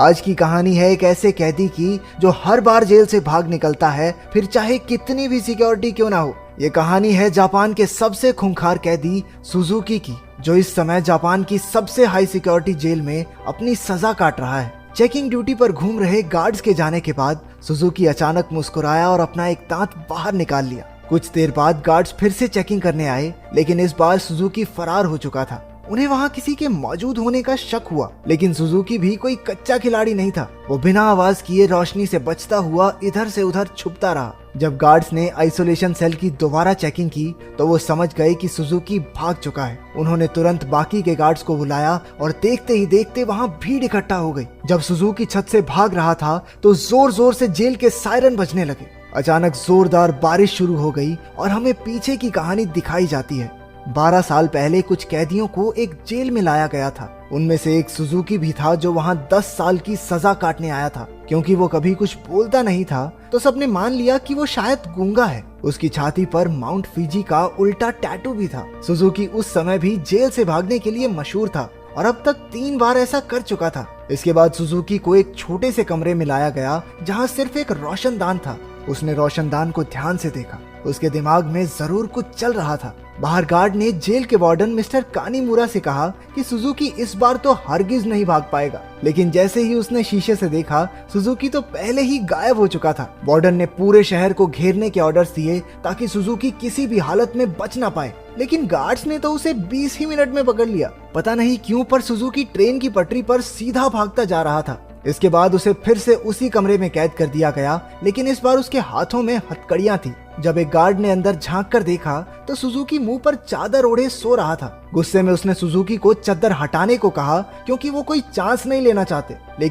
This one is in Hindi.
आज की कहानी है एक ऐसे कैदी की जो हर बार जेल से भाग निकलता है, फिर चाहे कितनी भी सिक्योरिटी क्यों ना हो। ये कहानी है जापान के सबसे खूंखार कैदी सुजुकी की, जो इस समय जापान की सबसे हाई सिक्योरिटी जेल में अपनी सजा काट रहा है। चेकिंग ड्यूटी पर घूम रहे गार्ड्स के जाने के बाद सुजुकी अचानक मुस्कुराया और अपना एक दांत बाहर निकाल लिया। कुछ देर बाद गार्ड्स फिर से चेकिंग करने आए, लेकिन इस बार सुजुकी फरार हो चुका था। उन्हें वहां किसी के मौजूद होने का शक हुआ, लेकिन सुजुकी भी कोई कच्चा खिलाड़ी नहीं था। वो बिना आवाज किए रोशनी से बचता हुआ इधर से उधर छुपता रहा। जब गार्ड्स ने आइसोलेशन सेल की दोबारा चेकिंग की तो वो समझ गए कि सुजुकी भाग चुका है। उन्होंने तुरंत बाकी के गार्ड्स को बुलाया और देखते ही देखते वहां भीड़ इकट्ठा हो गई। जब सुजुकी छत से भाग रहा था तो जोर जोर से जेल के सायरन बजने लगे। अचानक जोरदार बारिश शुरू हो गई और हमें पीछे की कहानी दिखाई जाती है। 12 साल पहले कुछ कैदियों को एक जेल में लाया गया था। उनमें से एक सुजुकी भी था जो वहां 10 साल की सजा काटने आया था। क्योंकि वो कभी कुछ बोलता नहीं था तो सबने मान लिया कि वो शायद गूंगा है। उसकी छाती पर माउंट फिजी का उल्टा टैटू भी था। सुजुकी उस समय भी जेल से भागने के लिए मशहूर था और अब तक 3 बार ऐसा कर चुका था। इसके बाद सुजुकी को एक छोटे से कमरे में लाया गया जहाँ सिर्फ एक रोशनदान था। उसने रोशनदान को ध्यान से देखा। उसके दिमाग में जरूर कुछ चल रहा था। बाहर गार्ड ने जेल के वार्डन मिस्टर कानीमुरा से कहा कि सुजुकी इस बार तो हरगिज नहीं भाग पाएगा, लेकिन जैसे ही उसने शीशे से देखा सुजुकी तो पहले ही गायब हो चुका था। वार्डन ने पूरे शहर को घेरने के ऑर्डर्स दिए ताकि सुजुकी किसी भी हालत में बच ना पाए, लेकिन गार्ड्स ने तो उसे 20 ही मिनट में पकड़ लिया। पता नहीं क्यों पर सुजुकी ट्रेन की पटरी पर सीधा भागता जा रहा था। इसके बाद उसे फिर से उसी कमरे में कैद कर दिया गया, लेकिन इस बार उसके हाथों में हथकड़ियां थी। जब एक गार्ड ने अंदर झांक कर देखा तो सुजुकी मुंह पर चादर ओढ़े सो रहा था। गुस्से में उसने सुजुकी को चादर हटाने को कहा क्योंकि वो कोई चांस नहीं लेना चाहते, लेकिन